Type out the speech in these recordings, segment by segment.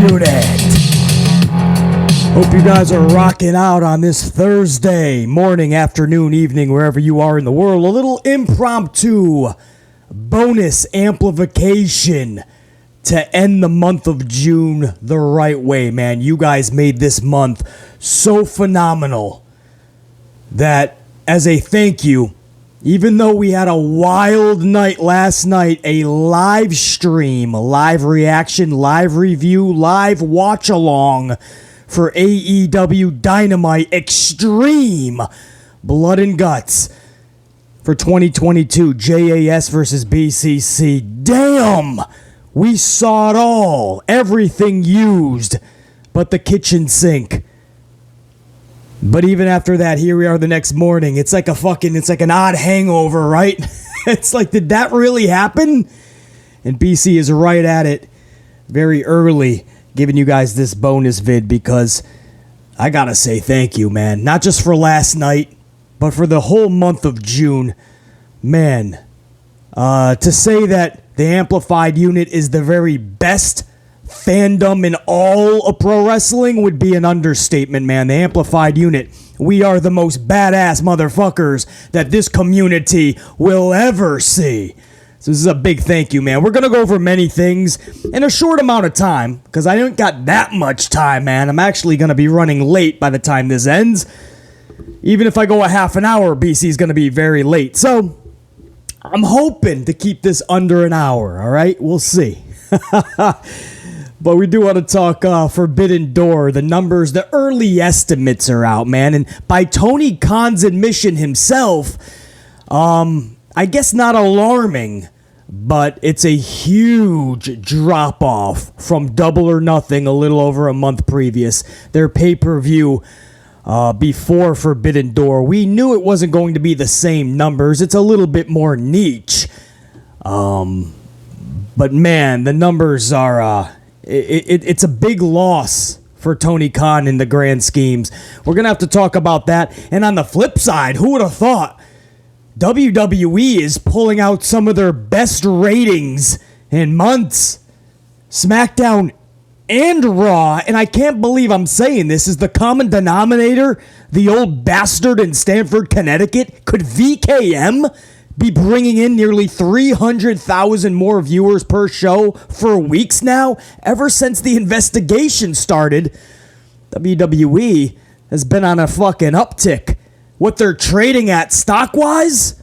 unit. Hope you guys are rocking out on this Thursday morning, afternoon, evening, wherever you are in the world. A little impromptu bonus amplification to end the month of June the right way, man. You guys made this month so phenomenal that as a thank you, even though we had a wild night last night, a live stream, live reaction, live review, live watch along for AEW Dynamite Extreme Blood and Guts for 2022, JAS versus BCC. Damn! We saw it all. Everything used but the kitchen sink. But even after that, here we are the next morning. It's like an odd hangover, right? It's like, did that really happen? And BC is right at it very early, giving you guys this bonus vid because I gotta say thank you, man. Not just for last night, but for the whole month of June. Man, to say that the Amplified unit is the very best fandom in all of pro wrestling would be an understatement, man. The Amplified unit, we are the most badass motherfuckers that this community will ever see. So this is a big thank you, man. We're going to go over many things in a short amount of time because I don't got that much time, man. I'm actually going to be running late by the time this ends. Even if I go a half an hour, BC is going to be very late. So I'm hoping to keep this under an hour, all right? We'll see. But we do want to talk Forbidden Door. The numbers, the early estimates are out, man. And by Tony Khan's admission himself, I guess not alarming, but it's a huge drop-off from Double or Nothing a little over a month previous. Their pay-per-view before Forbidden Door. We knew it wasn't going to be the same numbers. It's a little bit more niche. But man, the numbers are... It's a big loss for Tony Khan in the grand schemes. We're going to have to talk about that. And on the flip side, who would have thought WWE is pulling out some of their best ratings in months? SmackDown and Raw, and I can't believe I'm saying this, is the common denominator the old bastard in Stamford, Connecticut? Could VKM be bringing in nearly 300,000 more viewers per show for weeks now? Ever since the investigation started, WWE has been on a fucking uptick. What they're trading at stock-wise?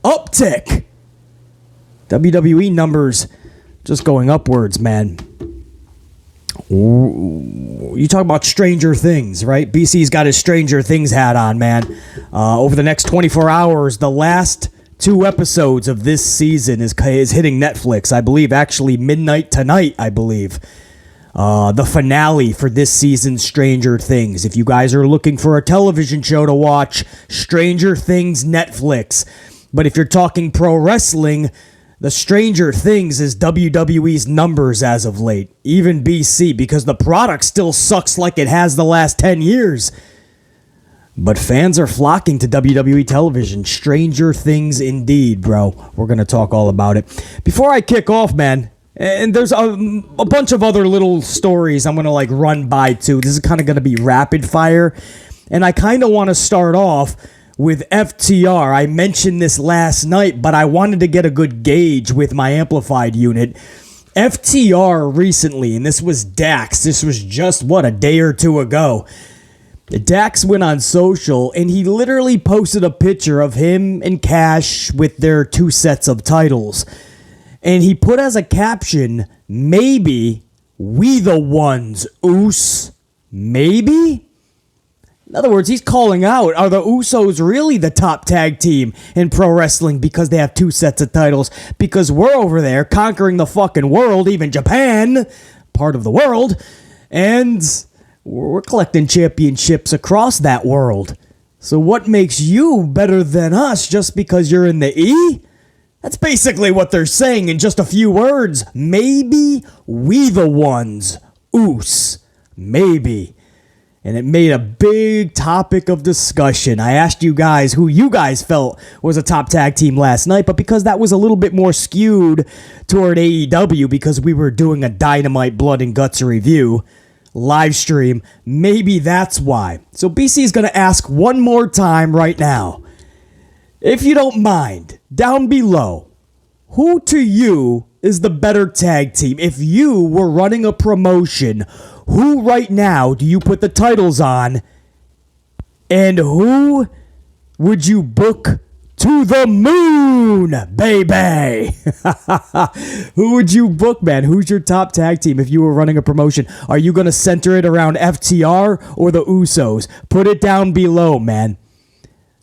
Uptick. WWE numbers just going upwards, man. You talk about Stranger Things, right? BC's got his Stranger Things hat on, man. Over the next 24 hours, the last 2 episodes of this season is hitting Netflix. I believe actually midnight tonight, I believe. The finale for this season's Stranger Things. If you guys are looking for a television show to watch, Stranger Things Netflix. But if you're talking pro wrestling, the Stranger Things is WWE's numbers as of late. Even BC, because the product still sucks like it has the last 10 years. But fans are flocking to WWE television. Stranger Things indeed, bro. We're going to talk all about it. Before I kick off, man, and there's a bunch of other little stories I'm going to run by too. This is kind of going to be rapid fire. And I kind of want to start off with FTR. I mentioned this last night, but I wanted to get a good gauge with my Amplified unit. FTR recently, and this was Dax. This was just, a day or two ago. Dax went on social, and he literally posted a picture of him and Cash with their 2 sets of titles. And he put as a caption, maybe we the ones, Oos. Maybe? In other words, he's calling out, are the Usos really the top tag team in pro wrestling because they have 2 sets of titles? Because we're over there conquering the fucking world, even Japan, part of the world, and we're collecting championships across that world. So what makes you better than us just because you're in the E? That's basically what they're saying in just a few words. Maybe we the ones. Oos. Maybe. and it made a big topic of discussion. I asked you guys who you guys felt was a top tag team last night, but because that was a little bit more skewed toward AEW because we were doing a Dynamite Blood and Guts review live stream, maybe that's why. So BC is going to ask one more time right now. If you don't mind, down below, who to you is the better tag team? If you were running a promotion, who right now do you put the titles on? And who would you book to the moon, baby? Who would you book, man? Who's your top tag team if you were running a promotion? Are you going to center it around FTR or the Usos? Put it down below, man.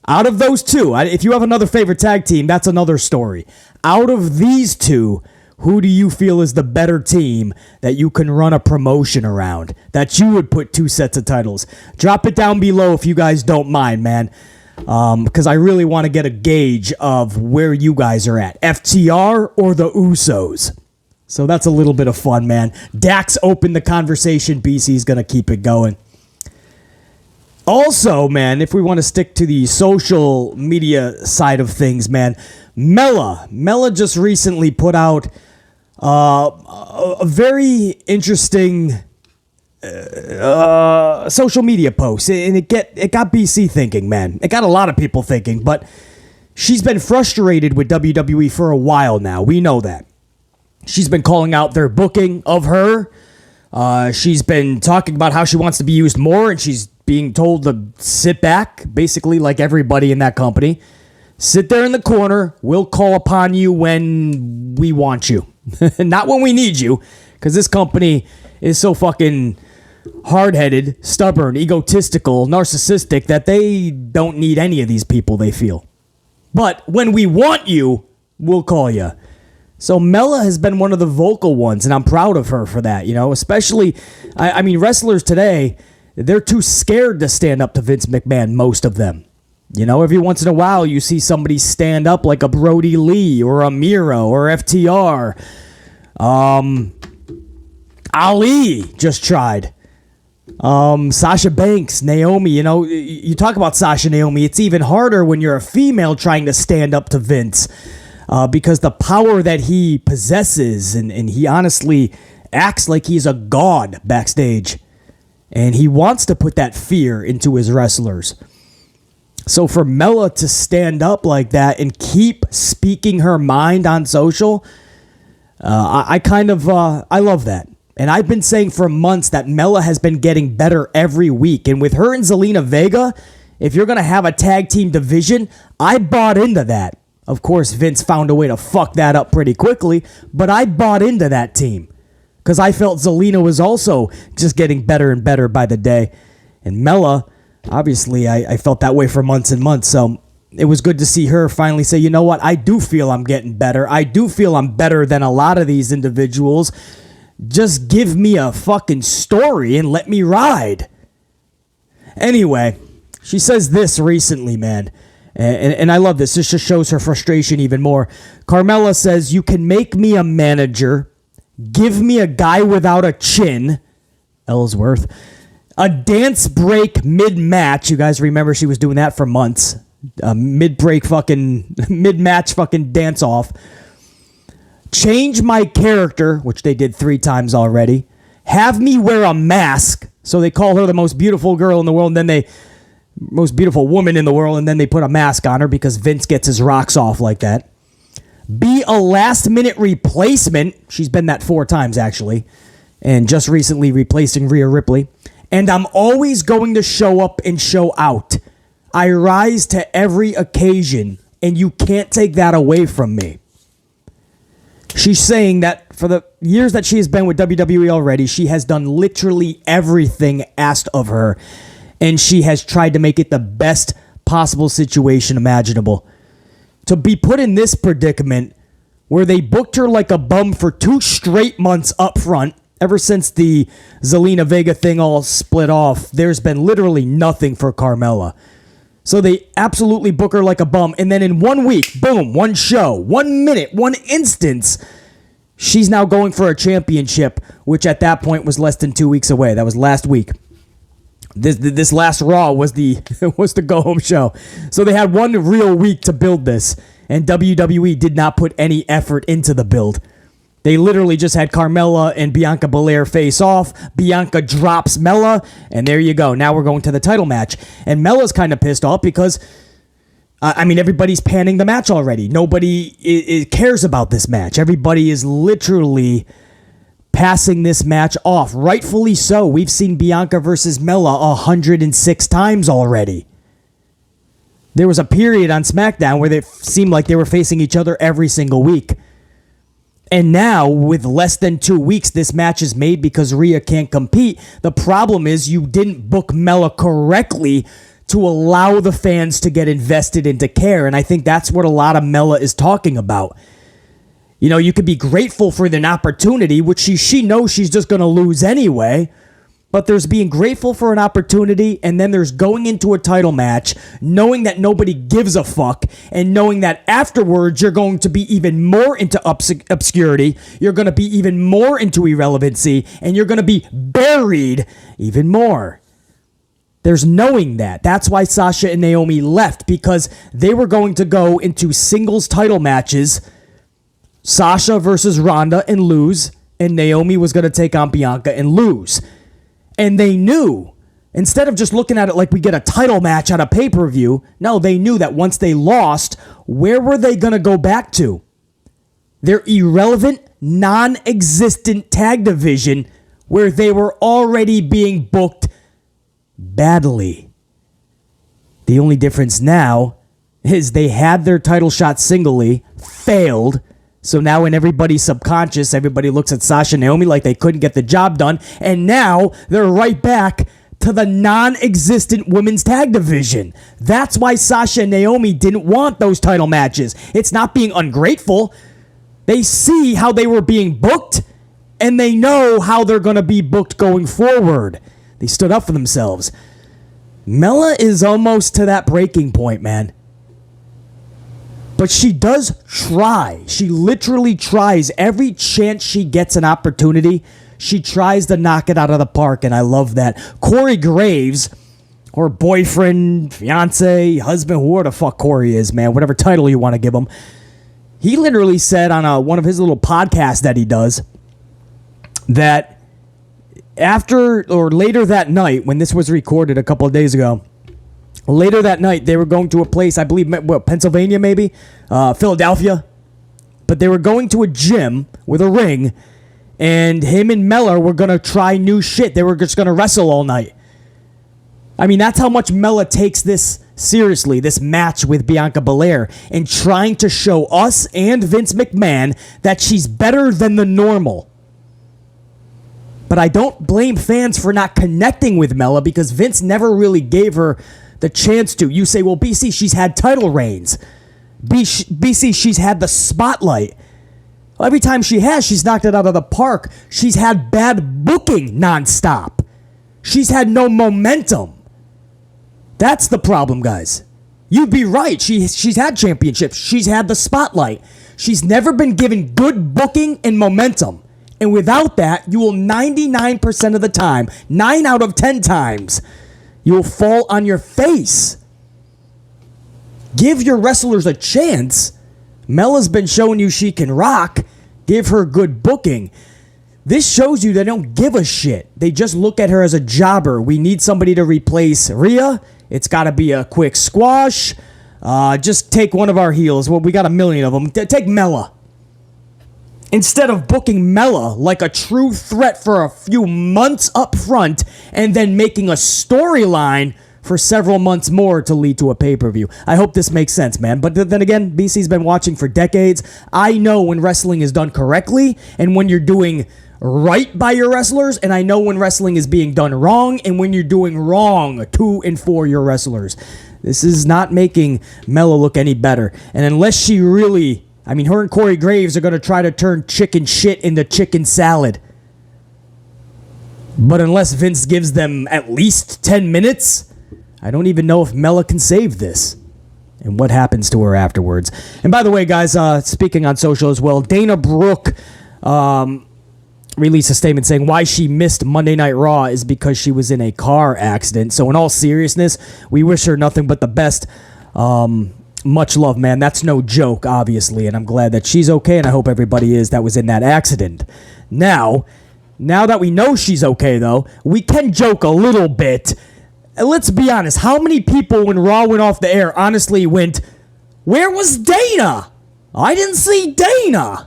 Out of those two, if you have another favorite tag team, that's another story. Out of these two, who do you feel is the better team that you can run a promotion around, that you would put two sets of titles? Drop it down below if you guys don't mind, man, because I really want to get a gauge of where you guys are at, FTR or the Usos. So that's a little bit of fun, man. Dax opened the conversation. BC's going to keep it going. Also, man, if we want to stick to the social media side of things, man, Mella just recently put out a very interesting social media post, and it got BC thinking, man. It got a lot of people thinking, but she's been frustrated with WWE for a while now. We know that. She's been calling out their booking of her. She's been talking about how she wants to be used more, and she's being told to sit back, basically like everybody in that company. Sit there in the corner. We'll call upon you when we want you. Not when we need you, because this company is so fucking hard-headed, stubborn, egotistical, narcissistic that they don't need any of these people, they feel. But when we want you, we'll call you. So Mella has been one of the vocal ones, and I'm proud of her for that, you know, especially, I mean, wrestlers today, they're too scared to stand up to Vince McMahon, most of them. You know, every once in a while, you see somebody stand up like a Brody Lee or a Miro or FTR. Ali just tried. Sasha Banks, Naomi, you know, you talk about Sasha, Naomi, it's even harder when you're a female trying to stand up to Vince. Because the power that he possesses, and he honestly acts like he's a god backstage. And he wants to put that fear into his wrestlers. So for Mella to stand up like that and keep speaking her mind on social, I love that. And I've been saying for months that Mella has been getting better every week. And with her and Zelina Vega, if you're going to have a tag team division, I bought into that. Of course, Vince found a way to fuck that up pretty quickly, but I bought into that team because I felt Zelina was also just getting better and better by the day. And Mella, obviously, I felt that way for months and months. So it was good to see her finally say, you know what, I do feel I'm getting better. I do feel I'm better than a lot of these individuals. Just give me a fucking story and let me ride. Anyway, she says this recently, man. And I love this. This just shows her frustration even more. Carmella says, you can make me a manager, give me a guy without a chin, Ellsworth, a dance break mid-match. You guys remember she was doing that for months. Mid-match fucking dance-off. Change my character, which they did 3 times already. Have me wear a mask. So they call her the most beautiful girl in the world, and then most beautiful woman in the world, and then they put a mask on her because Vince gets his rocks off like that. Be a last-minute replacement. She's been that 4 times, actually. And just recently replacing Rhea Ripley. And I'm always going to show up and show out. I rise to every occasion, and you can't take that away from me. She's saying that for the years that she has been with WWE already, she has done literally everything asked of her. And she has tried to make it the best possible situation imaginable. To be put in this predicament where they booked her like a bum for 2 straight months up front, ever since the Zelina Vega thing all split off, there's been literally nothing for Carmella. So they absolutely book her like a bum, and then in 1 week, boom, 1 show, 1 minute, 1 instance, she's now going for a championship, which at that point was less than 2 weeks away. That was last week. This last Raw was the was the go home show. So they had one real week to build this, and WWE did not put any effort into the build. They literally just had Carmella and Bianca Belair face off. Bianca drops Mella, and there you go. Now we're going to the title match. And Mella's kind of pissed off because, everybody's panning the match already. Nobody cares about this match. Everybody is literally passing this match off. Rightfully so. We've seen Bianca versus Mella 106 times already. There was a period on SmackDown where it seemed like they were facing each other every single week. And now, with less than 2 weeks, this match is made because Rhea can't compete. The problem is you didn't book Mella correctly to allow the fans to get invested and to care. And I think that's what a lot of Mella is talking about. You know, you could be grateful for an opportunity, which she knows she's just going to lose anyway. But there's being grateful for an opportunity, and then there's going into a title match, knowing that nobody gives a fuck, and knowing that afterwards you're going to be even more into obscurity, you're going to be even more into irrelevancy, and you're going to be buried even more. There's knowing that. That's why Sasha and Naomi left, because they were going to go into singles title matches, Sasha versus Ronda and lose, and Naomi was going to take on Bianca and lose. And they knew, instead of just looking at it like we get a title match at a pay-per-view, no, they knew that once they lost, where were they going to go back to? Their irrelevant, non-existent tag division where they were already being booked badly. The only difference now is they had their title shot singly, failed. So now in everybody's subconscious, everybody looks at Sasha and Naomi like they couldn't get the job done. And now they're right back to the non-existent women's tag division. That's why Sasha and Naomi didn't want those title matches. It's not being ungrateful. They see how they were being booked, and they know how they're going to be booked going forward. They stood up for themselves. Mella is almost to that breaking point, man. But she does try. She literally tries. Every chance she gets an opportunity, she tries to knock it out of the park, and I love that. Corey Graves, or boyfriend, fiance, husband, whoever the fuck Corey is, man, whatever title you want to give him, he literally said on one of his little podcasts that he does that after or later that night, when this was recorded a couple of days ago, later that night, they were going to a place, I believe, Pennsylvania maybe? Philadelphia. But they were going to a gym with a ring, and him and Mella were going to try new shit. They were just going to wrestle all night. I mean, that's how much Mella takes this seriously, this match with Bianca Belair, and trying to show us and Vince McMahon that she's better than the normal. But I don't blame fans for not connecting with Mella because Vince never really gave her the chance to. You say, well, BC, she's had title reigns. BC, she's had the spotlight. Well, every time she has, she's knocked it out of the park. She's had bad booking nonstop. She's had no momentum. That's the problem, guys. You'd be right. She's had championships. She's had the spotlight. She's never been given good booking and momentum. And without that, you will 99% of the time, 9 out of 10 times, you will fall on your face. Give your wrestlers a chance. Mella's been showing you she can rock. Give her good booking. This shows you they don't give a shit. They just look at her as a jobber. We need somebody to replace Rhea. It's got to be a quick squash. Just take one of our heels. Well, we got a million of them. Take Mella. Instead of booking Mella like a true threat for a few months up front and then making a storyline for several months more to lead to a pay-per-view. I hope this makes sense, man. But then again, BC's been watching for decades. I know when wrestling is done correctly and when you're doing right by your wrestlers, and I know when wrestling is being done wrong and when you're doing wrong to and for your wrestlers. This is not making Mella look any better. And unless she really... her and Corey Graves are going to try to turn chicken shit into chicken salad. But unless Vince gives them at least 10 minutes, I don't even know if Mella can save this. And what happens to her afterwards. And by the way, guys, speaking on social as well, Dana Brooke released a statement saying why she missed Monday Night Raw is because she was in a car accident. So in all seriousness, we wish her nothing but the best. Much love, man. That's no joke, obviously, and I'm glad that she's okay, and I hope everybody is that was in that accident. Now that we know she's okay, though, we can joke a little bit. And let's be honest, how many people when Raw went off the air honestly went, "Where was Dana? I didn't see Dana."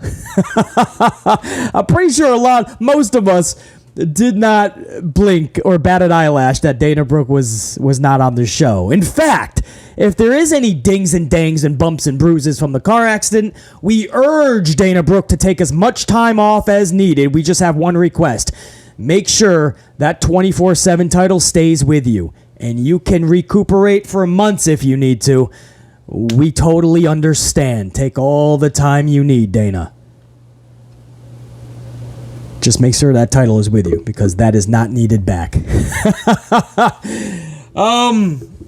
I'm pretty sure most of us did not blink or bat an eyelash that Dana Brooke was not on the show. In fact, if there is any dings and dangs and bumps and bruises from the car accident, we urge Dana Brooke to take as much time off as needed. We just have one request. Make sure that 24/7 title stays with you, and you can recuperate for months if you need to. We totally understand. Take all the time you need, Dana. Just make sure that title is with you, because that is not needed back.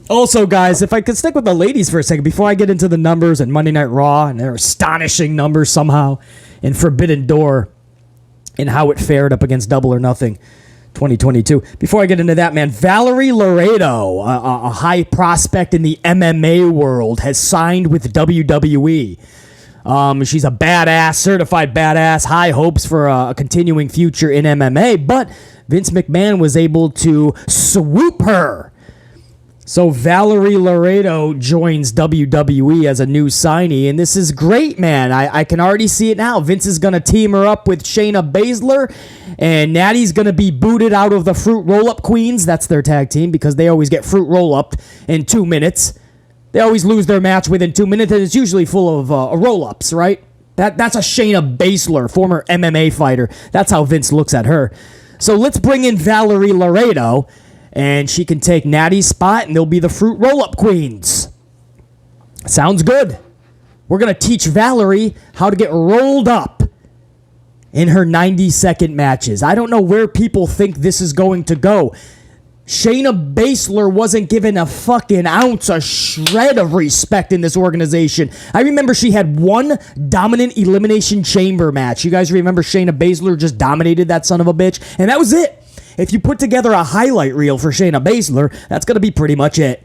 Also, guys, if I could stick with the ladies for a second before I get into the numbers and Monday Night Raw and their astonishing numbers somehow in Forbidden Door and how it fared up against Double or Nothing 2022. Before I get into that, man, Valerie Loureda, a high prospect in the MMA world, has signed with WWE. She's a badass, certified badass, high hopes for a continuing future in MMA, but Vince McMahon was able to swoop her. So Valerie Loureda joins WWE as a new signee, and this is great, man. I can already see it now. Vince is going to team her up with Shayna Baszler, and Natty's going to be booted out of the Fruit Roll-Up Queens. That's their tag team, because they always get Fruit Roll-Upped in 2 minutes. They always lose their match within 2 minutes, and it's usually full of roll-ups, right? That's a Shayna Baszler, former MMA fighter. That's how Vince looks at her. So let's bring in Valerie Loureda, and she can take Natty's spot, and they'll be the Fruit Roll-Up Queens. Sounds good. We're going to teach Valerie how to get rolled up in her 90-second matches. I don't know where people think this is going to go. Shayna Baszler wasn't given a fucking ounce, a shred of respect in this organization. I remember she had one dominant Elimination Chamber match. You guys remember Shayna Baszler just dominated that son of a bitch? And that was it. If you put together a highlight reel for Shayna Baszler, that's going to be pretty much it.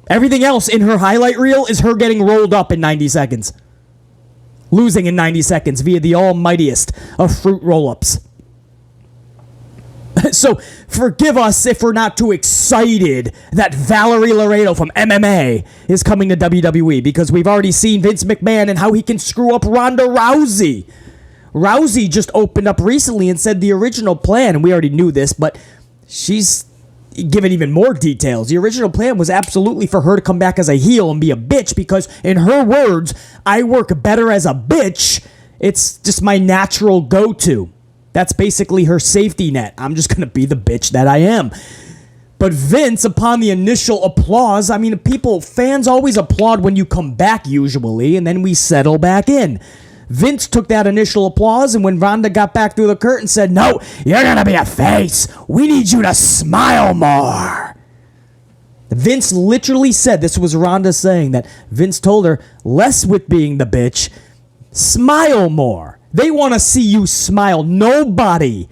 Everything else in her highlight reel is her getting rolled up in 90 seconds. Losing in 90 seconds via the almightiest of Fruit Roll-Ups. So forgive us if we're not too excited that Valerie Loureda from MMA is coming to WWE, because we've already seen Vince McMahon and how he can screw up Ronda Rousey. Rousey just opened up recently and said the original plan, and we already knew this, but she's given even more details. The original plan was absolutely for her to come back as a heel and be a bitch, because in her words, I work better as a bitch. It's just my natural go-to. That's basically her safety net. I'm just going to be the bitch that I am. But Vince, upon the initial applause, I mean, fans always applaud when you come back usually, and then we settle back in. Vince took that initial applause, and when Ronda got back through the curtain, said, "No, you're going to be a face. We need you to smile more." Vince literally said, this was Ronda saying, that Vince told her, less with being the bitch, smile more. They want to see you smile. Nobody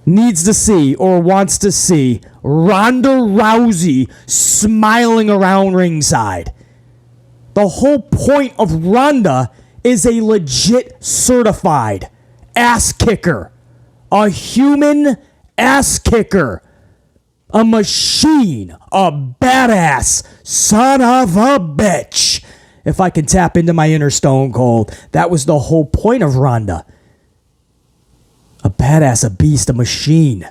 needs to see or wants to see Ronda Rousey smiling around ringside. The whole point of Ronda is a legit certified ass kicker. A human ass kicker. A machine. A badass son of a bitch. If I can tap into my inner Stone Cold, that was the whole point of Ronda. A badass, a beast, a machine.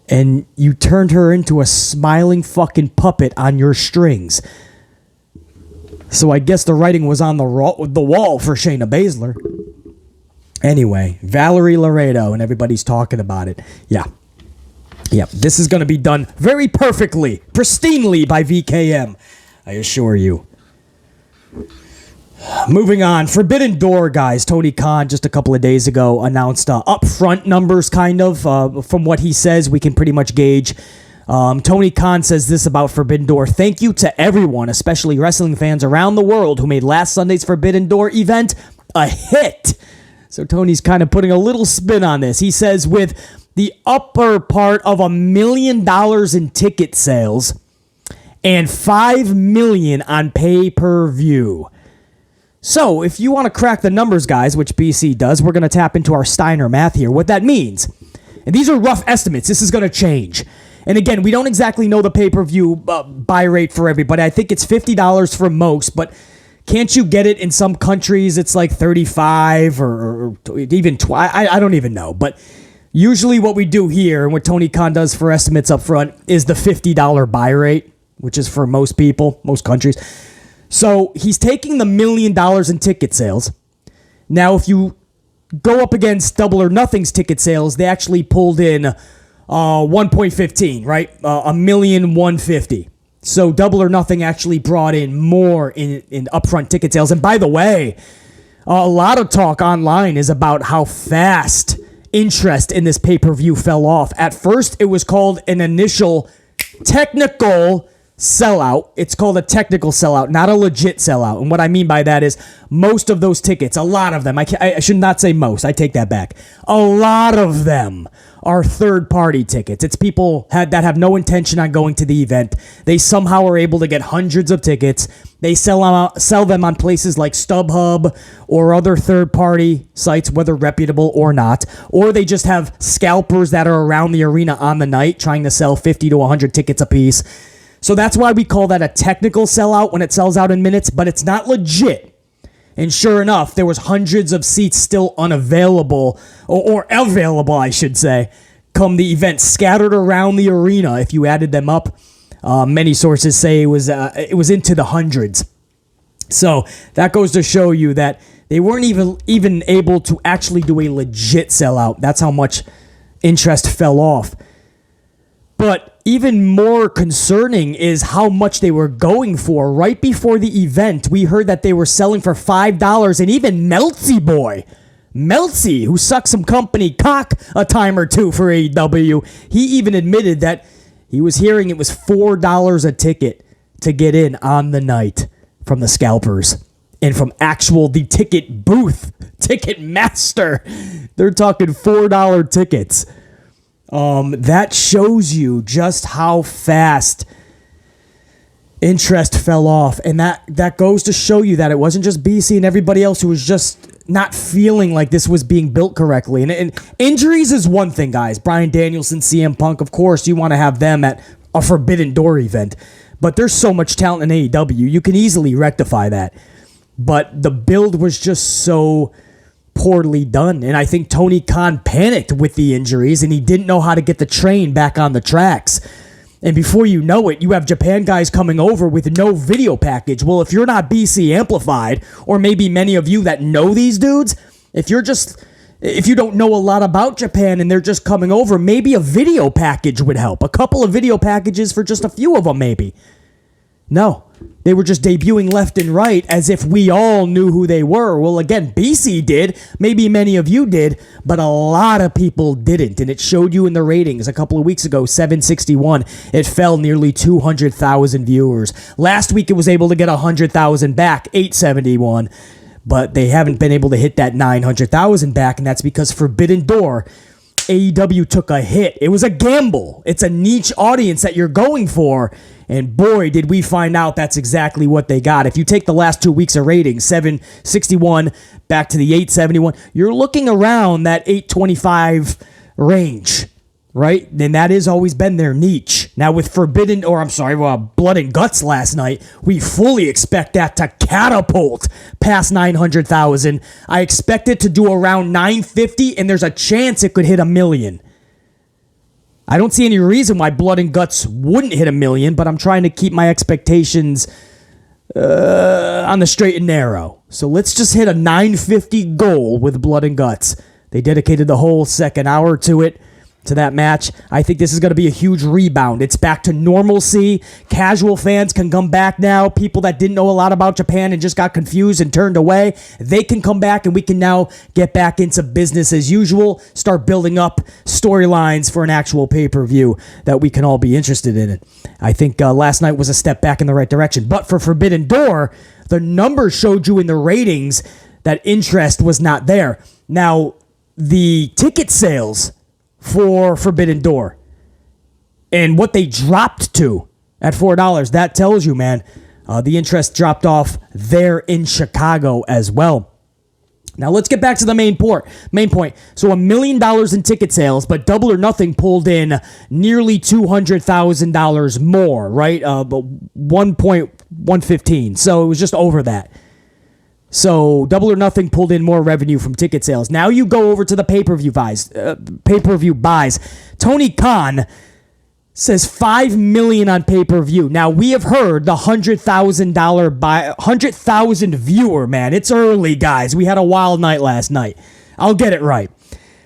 And you turned her into a smiling fucking puppet on your strings. So I guess the writing was on the wall for Shayna Baszler. Anyway, Valerie Loureda, and everybody's talking about it. Yeah, this is going to be done very perfectly, pristinely by VKM, I assure you. Moving on, Forbidden Door, guys. Tony Khan just a couple of days ago announced upfront numbers, kind of. From what he says, we can pretty much gauge. Tony Khan says this about Forbidden Door. "Thank you to everyone, especially wrestling fans around the world, who made last Sunday's Forbidden Door event a hit. So Tony's kind of putting a little spin on this. He says with the upper part of $1 million in ticket sales and $5 million on pay-per-view. So if you want to crack the numbers, guys, which BC does, we're going to tap into our Steiner math here. What that means, and these are rough estimates. This is going to change. And again, we don't exactly know the pay-per-view buy rate for everybody. I think it's $50 for most, but can't you get it in some countries? It's like $35 or even I don't even know. But usually what we do here and what Tony Khan does for estimates up front is the $50 buy rate, which is for most people, most countries. So he's taking the $1 million in ticket sales. Now, if you go up against Double or Nothing's ticket sales, they actually pulled in 1.15, right? $1,150,000. So Double or Nothing actually brought in more in upfront ticket sales. And by the way, a lot of talk online is about how fast interest in this pay-per-view fell off. At first, it was called an initial technical sellout. It's called a technical sellout, not a legit sellout. And what I mean by that is most of those tickets, a lot of them, I should not say most, I take that back. A lot of them are third-party tickets. It's people that have no intention on going to the event. They somehow are able to get hundreds of tickets. They sell them on places like StubHub or other third-party sites, whether reputable or not. Or they just have scalpers that are around the arena on the night trying to sell 50 to 100 tickets apiece. So that's why we call that a technical sellout when it sells out in minutes, but it's not legit. And sure enough, there was hundreds of seats still unavailable, or available, I should say, come the event, scattered around the arena. If you added them up, many sources say it was into the hundreds. So that goes to show you that they weren't even able to actually do a legit sellout. That's how much interest fell off. But even more concerning is how much they were going for. Right before the event, we heard that they were selling for $5, and even Meltzy, who sucked some company cock a time or two for AEW, he even admitted that he was hearing it was $4 a ticket to get in on the night from the scalpers. And from the ticket booth, Ticket Master, they're talking $4 tickets. That shows you just how fast interest fell off. And that goes to show you that it wasn't just BC and everybody else who was just not feeling like this was being built correctly. And injuries is one thing, guys. Bryan Danielson, CM Punk, of course, you want to have them at a Forbidden Door event. But there's so much talent in AEW, you can easily rectify that. But the build was just so poorly done. And I think Tony Khan panicked with the injuries and he didn't know how to get the train back on the tracks. And before you know it, you have Japan guys coming over with no video package. Well, if you're not BC Amplified, or maybe many of you that know these dudes, if you don't know a lot about Japan and they're just coming over, maybe a video package would help. A couple of video packages for just a few of them, maybe. No, they were just debuting left and right as if we all knew who they were. Well, again, BC did. Maybe many of you did, but a lot of people didn't. And it showed you in the ratings a couple of weeks ago, 761. It fell nearly 200,000 viewers. Last week, it was able to get 100,000 back, 871. But they haven't been able to hit that 900,000 back, and that's because Forbidden Door, AEW took a hit. It was a gamble. It's a niche audience that you're going for. And boy, did we find out that's exactly what they got. If you take the last 2 weeks of ratings, 761 back to the 871, you're looking around that 825 range, right? And that has always been their niche. Now with Blood and Guts last night, we fully expect that to catapult past 900,000. I expect it to do around 950, and there's a chance it could hit 1 million. I don't see any reason why Blood and Guts wouldn't hit 1 million, but I'm trying to keep my expectations on the straight and narrow. So let's just hit a 950 goal with Blood and Guts. They dedicated the whole second hour to that match. I think this is going to be a huge rebound. It's back to normalcy. Casual fans can come back now. People that didn't know a lot about Japan and just got confused and turned away, they can come back, and we can now get back into business as usual, start building up storylines for an actual pay-per-view that we can all be interested in. I think last night was a step back in the right direction. But for Forbidden Door, the numbers showed you in the ratings that interest was not there. Now, the ticket sales for Forbidden Door and what they dropped to at $4, that tells you, man, the interest dropped off there in Chicago as well. Now, let's get back to the main point. So $1 million in ticket sales, but Double or Nothing pulled in nearly $200,000 more, right? But 1.115. So it was just over that. So Double or Nothing pulled in more revenue from ticket sales. Now you go over to the pay-per-view buys. Tony Khan says $5 million on pay-per-view. Now, we have heard the $100,000 viewer, man. It's early, guys. We had a wild night last night. I'll get it right.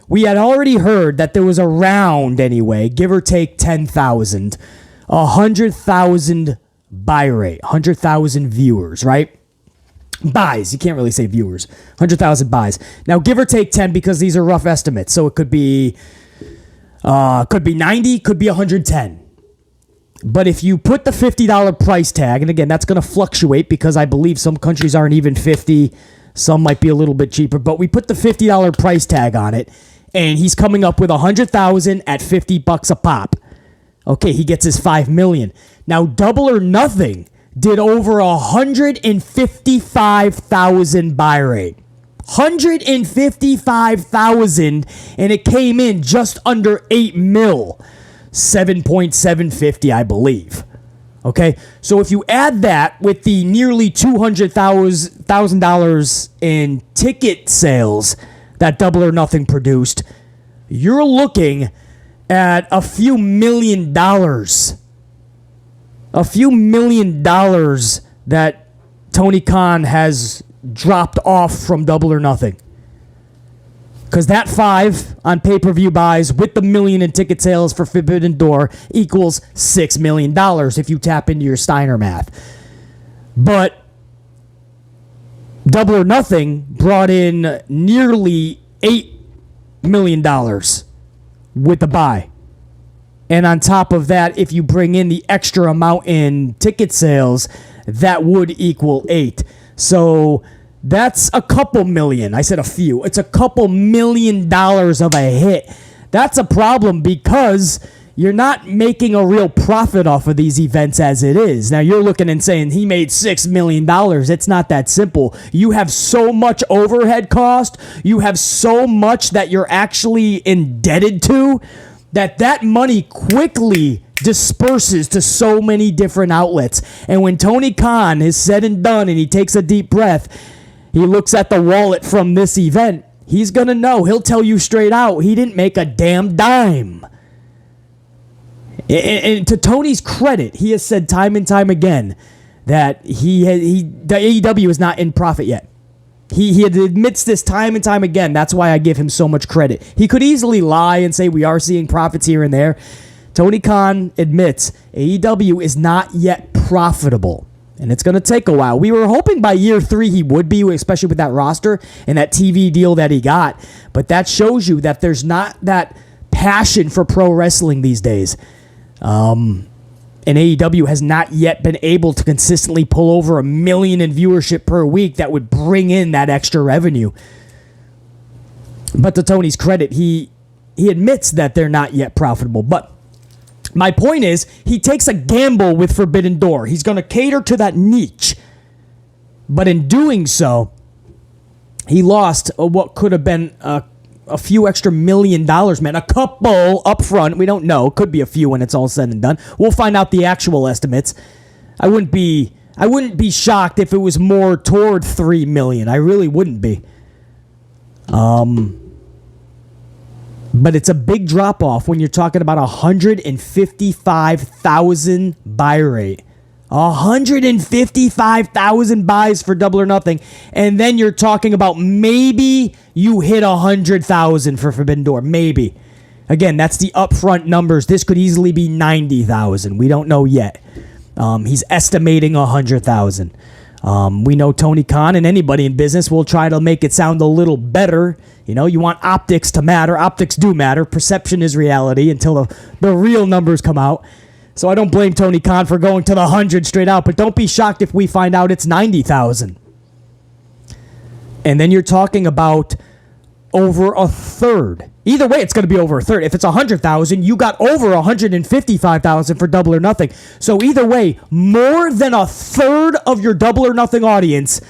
We had already heard that there was around, anyway, give or take 10,000, 100,000 buy rate, 100,000 viewers, right? Buys. You can't really say viewers. 100,000 buys. Now, give or take 10 because these are rough estimates. So it could be 90, could be 110. But if you put the $50 price tag, and again, that's going to fluctuate because I believe some countries aren't even 50, some might be a little bit cheaper, but we put the $50 price tag on it, and he's coming up with 100,000 at $50 a pop. Okay, he gets his $5 million. Now, Double or Nothing did over 155,000 buy rate. 155,000, and it came in just under 8 mil, 7.750, I believe. Okay, so if you add that with the nearly $200,000 in ticket sales that Double or Nothing produced, you're looking at a few $1 million that Tony Khan has dropped off from Double or Nothing. Because that 5 on pay-per-view buys with the $1 million in ticket sales for Forbidden Door equals $6 million if you tap into your Steiner math. But Double or Nothing brought in nearly $8 million with the buy. And on top of that, if you bring in the extra amount in ticket sales, that would equal 8. So that's a couple million. I said a few. It's a couple $1 million of a hit. That's a problem because you're not making a real profit off of these events as it is. Now, you're looking and saying he made $6 million. It's not that simple. You have so much overhead cost. You have so much that you're actually indebted to that money quickly disperses to so many different outlets. And when Tony Khan is said and done and he takes a deep breath, he looks at the wallet from this event, he's going to know. He'll tell you straight out, he didn't make a damn dime. And to Tony's credit, he has said time and time again that the AEW is not in profit yet. He admits this time and time again. That's why I give him so much credit. He could easily lie and say we are seeing profits here and there. Tony Khan admits AEW is not yet profitable, and it's going to take a while. We were hoping by year 3 he would be, especially with that roster and that TV deal that he got. But that shows you that there's not that passion for pro wrestling these days. And AEW has not yet been able to consistently pull over 1 million in viewership per week that would bring in that extra revenue. But to Tony's credit, he admits that they're not yet profitable. But my point is, he takes a gamble with Forbidden Door. He's going to cater to that niche. But in doing so, he lost what could have been a few extra $1 million, man. A couple up front. We don't know. Could be a few when it's all said and done. We'll find out the actual estimates. I wouldn't be shocked if it was more toward $3 million. I really wouldn't be. But it's a big drop off when you're talking about 155,000 buy rate. 155,000 buys for Double or Nothing. And then you're talking about maybe you hit 100,000 for Forbidden Door. Maybe. Again, that's the upfront numbers. This could easily be 90,000. We don't know yet. He's estimating 100,000. We know Tony Khan and anybody in business will try to make it sound a little better. You know, you want optics to matter. Optics do matter. Perception is reality until the real numbers come out. So I don't blame Tony Khan for going to the 100 straight out, but don't be shocked if we find out it's 90,000. And then you're talking about over a third. Either way, it's going to be over a third. If it's 100,000, you got over 155,000 for Double or Nothing. So either way, more than a third of your Double or Nothing audience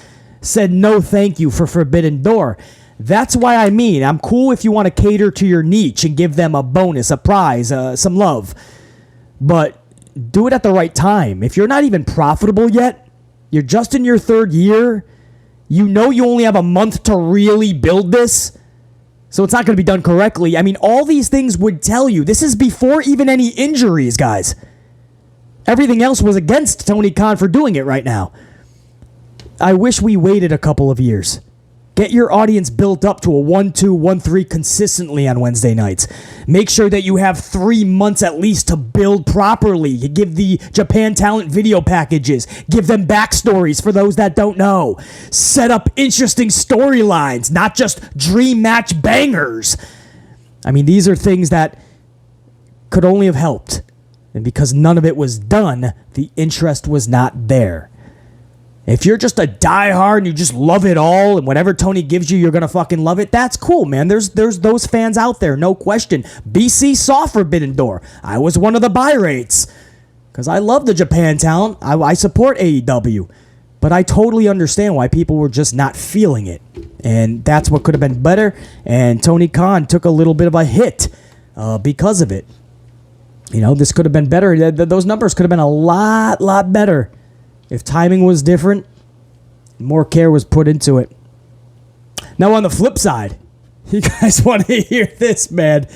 said no thank you for Forbidden Door. That's why I'm cool if you want to cater to your niche and give them a bonus, a prize, some love. But do it at the right time. If you're not even profitable yet, you're just in your third year, you know you only have a month to really build this, so it's not going to be done correctly. I mean, all these things would tell you. This is before even any injuries, guys. Everything else was against Tony Khan for doing it right now. I wish we waited a couple of years. Get your audience built up to a 1-2, 1-3 consistently on Wednesday nights. Make sure that you have 3 months at least to build properly. You give the Japan talent video packages. Give them backstories for those that don't know. Set up interesting storylines, not just dream match bangers. I mean, these are things that could only have helped. And because none of it was done, the interest was not there. If you're just a diehard and you just love it all and whatever Tony gives you, you're going to fucking love it, that's cool, man. There's those fans out there, no question. BC saw Forbidden Door. I was one of the buy rates because I love the Japan talent. I support AEW. But I totally understand why people were just not feeling it. And that's what could have been better. And Tony Khan took a little bit of a hit because of it. You know, this could have been better. Those numbers could have been a lot better. If timing was different, more care was put into it. Now, on the flip side, you guys want to hear this, man.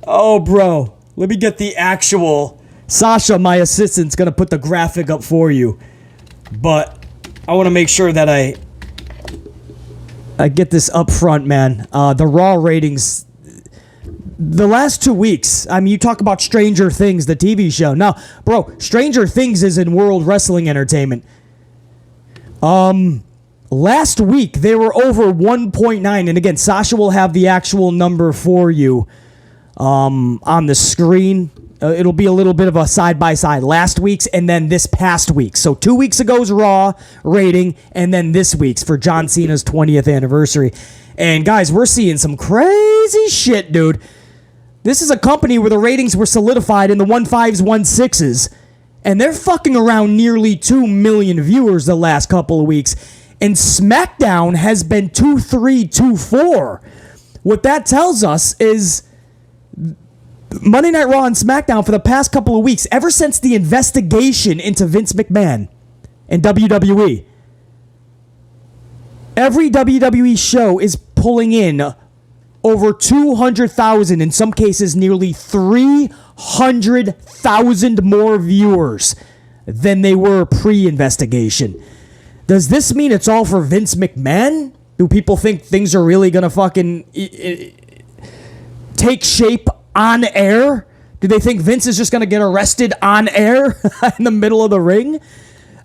Oh, bro. Let me get the actual... Sasha, my assistant's going to put the graphic up for you. But I want to make sure that I get this up front, man. The Raw ratings... The last 2 weeks, I mean, you talk about Stranger Things, the TV show. Now, bro, Stranger Things is in World Wrestling Entertainment. Last week, they were over 1.9. And again, Sasha will have the actual number for you on the screen. It'll be a little bit of a side-by-side. Last week's and then this past week. So 2 weeks ago's Raw rating and then this week's for John Cena's 20th anniversary. And guys, we're seeing some crazy shit, dude. This is a company where the ratings were solidified in the 1.5s, 1.6s, and they're fucking around nearly 2 million viewers the last couple of weeks. And SmackDown has been 2.3, 2.4. What that tells us is Monday Night Raw and SmackDown for the past couple of weeks, ever since the investigation into Vince McMahon and WWE, every WWE show is pulling in over 200,000, in some cases nearly 300,000 more viewers than they were pre-investigation. Does this mean it's all for Vince McMahon? Do people think things are really going to fucking take shape on air? Do they think Vince is just going to get arrested on air in the middle of the ring?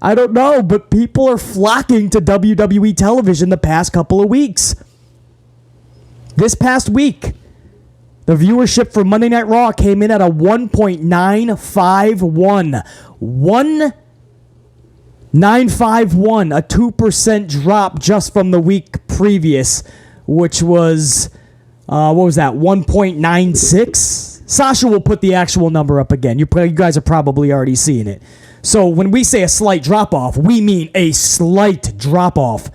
I don't know, but people are flocking to WWE television the past couple of weeks. This past week, the viewership for Monday Night Raw came in at a 1.951. 1.951, a 2% drop just from the week previous, which was, what was that, 1.96? Sasha will put the actual number up again. You guys are probably already seeing it. So when we say a slight drop-off, we mean a slight drop-off.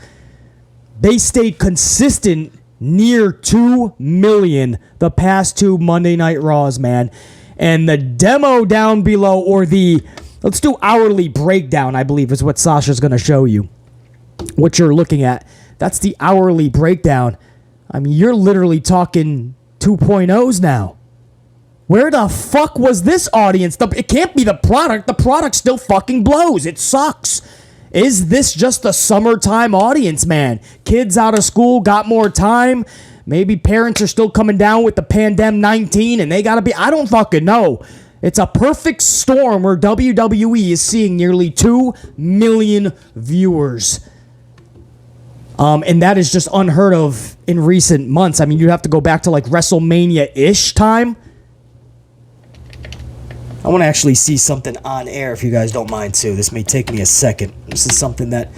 They stayed consistent near 2 million the past 2 Monday Night Raws, man. And the demo down below, or the, let's do hourly breakdown, I believe is what Sasha's going to show you. What you're looking at. That's the hourly breakdown. I mean, you're literally talking 2.0s now. Where the fuck was this audience? It can't be the product. The product still fucking blows. It sucks. Is this just a summertime audience, man? Kids out of school got more time. Maybe parents are still coming down with the Pandem 19 and they gotta be... I don't fucking know. It's a perfect storm where WWE is seeing nearly 2 million viewers. And that is just unheard of in recent months. I mean, you have to go back to like WrestleMania-ish time. I want to actually see something on air if you guys don't mind too. This may take me a second. This is something that,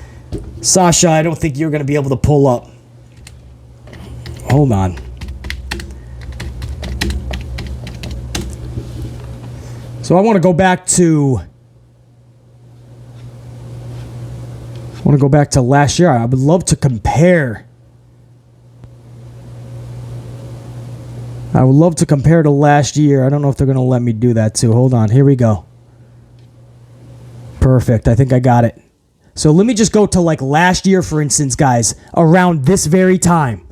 Sasha, I don't think you're going to be able to pull up. hold on. So I want to go back to last year. I would love to compare. I would love to compare to last year. I don't know if they're going to let me do that too. Hold on. Here we go. Perfect. I think I got it. So let me just go to like last year, for instance, guys, around this very time.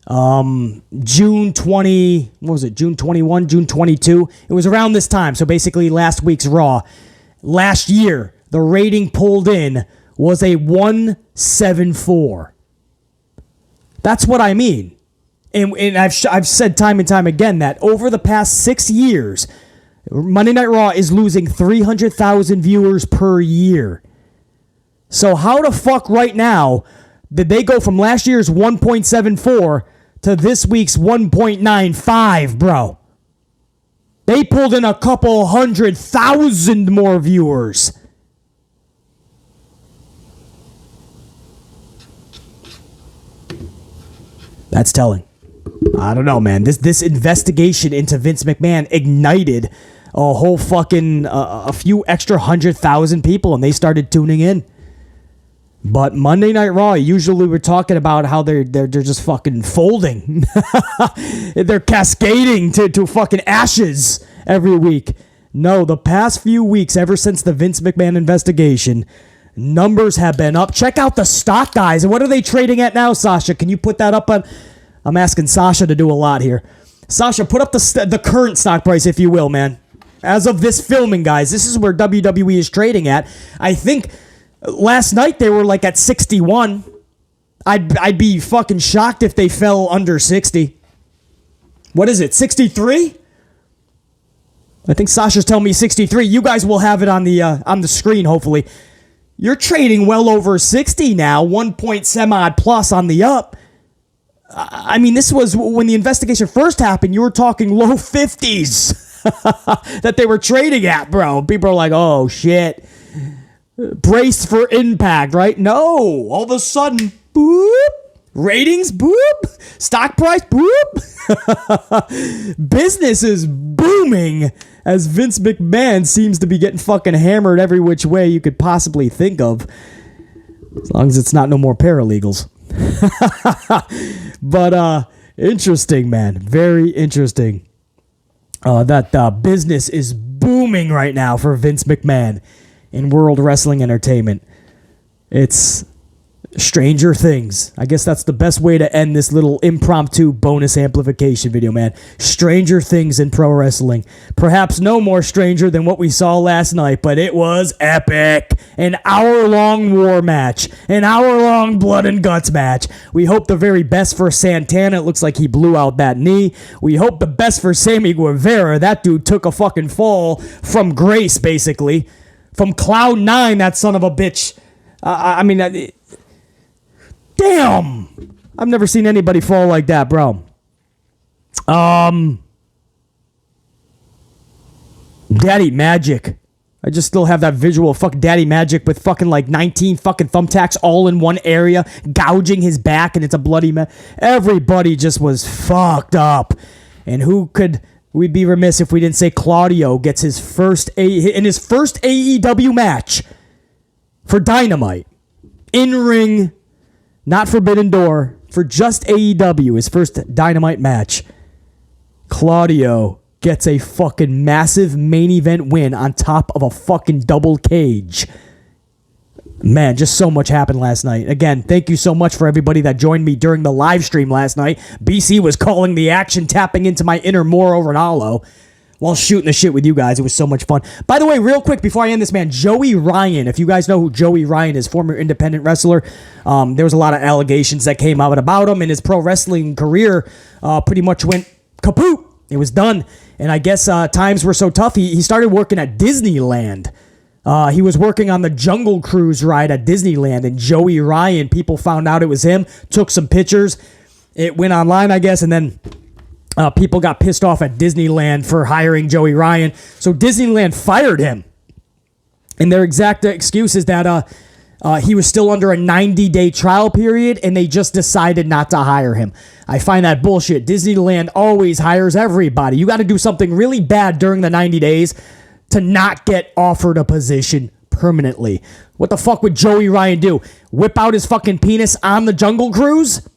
June 20, what was it? June 21, June 22. It was around this time. So basically last week's Raw. Last year, the rating pulled in was a 174. That's what I mean. And I've said time and time again that over the past 6 years, Monday Night Raw is losing 300,000 viewers per year. So how the fuck right now did they go from last year's 1.74 to this week's 1.95, bro? They pulled in a couple 100,000 more viewers. That's telling. I don't know, man. This investigation into Vince McMahon ignited a whole fucking a few extra 100,000 people, and they started tuning in. But Monday Night Raw, usually we're talking about how they're just fucking folding. They're cascading to fucking ashes every week. No, the past few weeks, ever since the Vince McMahon investigation, numbers have been up. Check out the stock, guys. And what are they trading at now, Sasha? Can you put that up on... I'm asking Sasha to do a lot here. Sasha, put up the current stock price, if you will, man. As of this filming, guys, this is where WWE is trading at. I think last night they were like at 61. I'd be fucking shocked if they fell under 60. What is it, 63? I think Sasha's telling me 63. You guys will have it on the screen, hopefully. You're trading well over 60 now, 1 point some odd plus on the up. I mean, this was when the investigation first happened. You were talking low 50s that they were trading at, bro. People are like, oh, shit. Brace for impact, right? No. All of a sudden, boop. Ratings, boop. Stock price, boop. Business is booming as Vince McMahon seems to be getting fucking hammered every which way you could possibly think of. As long as it's not no more paralegals. But interesting, man. Very interesting. That business is booming right now for Vince McMahon in World Wrestling Entertainment. It's Stranger Things. I guess that's the best way to end this little impromptu bonus amplification video, man. Stranger Things in pro wrestling. Perhaps no more stranger than what we saw last night, but it was epic. An hour-long war match. An hour-long blood and guts match. We hope the very best for Santana. It looks like he blew out that knee. We hope the best for Sammy Guevara. That dude took a fucking fall from grace, basically. From Cloud 9, that son of a bitch. Damn! I've never seen anybody fall like that, bro. Daddy Magic. I just still have that visual of fucking Daddy Magic with fucking like 19 fucking thumbtacks all in one area, gouging his back, and it's a bloody mess. Everybody just was fucked up. And we'd be remiss if we didn't say Claudio gets his first AEW match for Dynamite. In-ring, not Forbidden Door, for just AEW, his first Dynamite match. Claudio gets a fucking massive main event win on top of a fucking double cage. Man, just so much happened last night. Again, thank you so much for everybody that joined me during the live stream last night. BC was calling the action, tapping into my inner Mauro Ranallo while shooting the shit with you guys. It was so much fun. By the way, real quick, before I end this, man, Joey Ryan, if you guys know who Joey Ryan is, former independent wrestler, there was a lot of allegations that came out about him, and his pro wrestling career pretty much went kaput. It was done. And I guess times were so tough, he started working at Disneyland. He was working on the Jungle Cruise ride at Disneyland, and Joey Ryan, people found out it was him, took some pictures. It went online, I guess, and then people got pissed off at Disneyland for hiring Joey Ryan. So Disneyland fired him. And their exact excuse is that he was still under a 90-day trial period, and they just decided not to hire him. I find that bullshit. Disneyland always hires everybody. You got to do something really bad during the 90 days to not get offered a position permanently. What the fuck would Joey Ryan do? Whip out his fucking penis on the Jungle Cruise?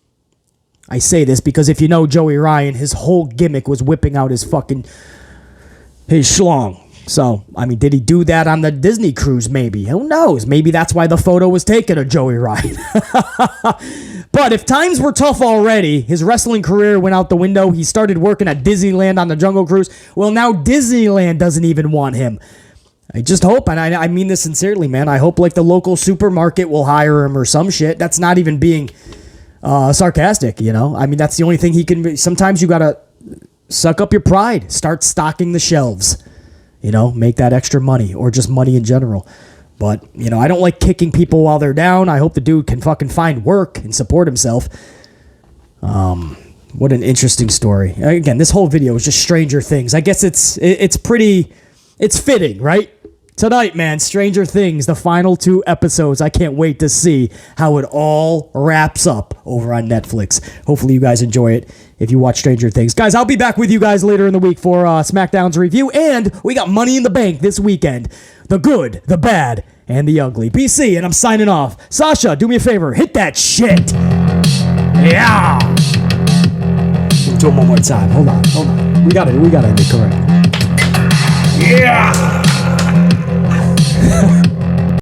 I say this because if you know Joey Ryan, his whole gimmick was whipping out his schlong. So, I mean, did he do that on the Disney cruise? Maybe. Who knows? Maybe that's why the photo was taken of Joey Ryan. But if times were tough already, his wrestling career went out the window. He started working at Disneyland on the Jungle Cruise. Well, now Disneyland doesn't even want him. I just hope, and I mean this sincerely, man. I hope like the local supermarket will hire him or some shit. That's not even being sarcastic, you know? I mean, that's the only thing he can... Sometimes you gotta suck up your pride. Start stocking the shelves. You know, make that extra money or just money in general. But, you know, I don't like kicking people while they're down. I hope the dude can fucking find work and support himself. What an interesting story. Again, this whole video is just Stranger Things. I guess it's fitting, right? Tonight, man, Stranger Things, the final 2 episodes. I can't wait to see how it all wraps up over on Netflix. Hopefully you guys enjoy it if you watch Stranger Things. Guys, I'll be back with you guys later in the week for SmackDown's review, and we got Money in the Bank this weekend. The good, the bad, and the ugly. PC, and I'm signing off. Sasha, do me a favor. Hit that shit. Yeah. Do it one more time. Hold on. We got to end it correct. Yeah.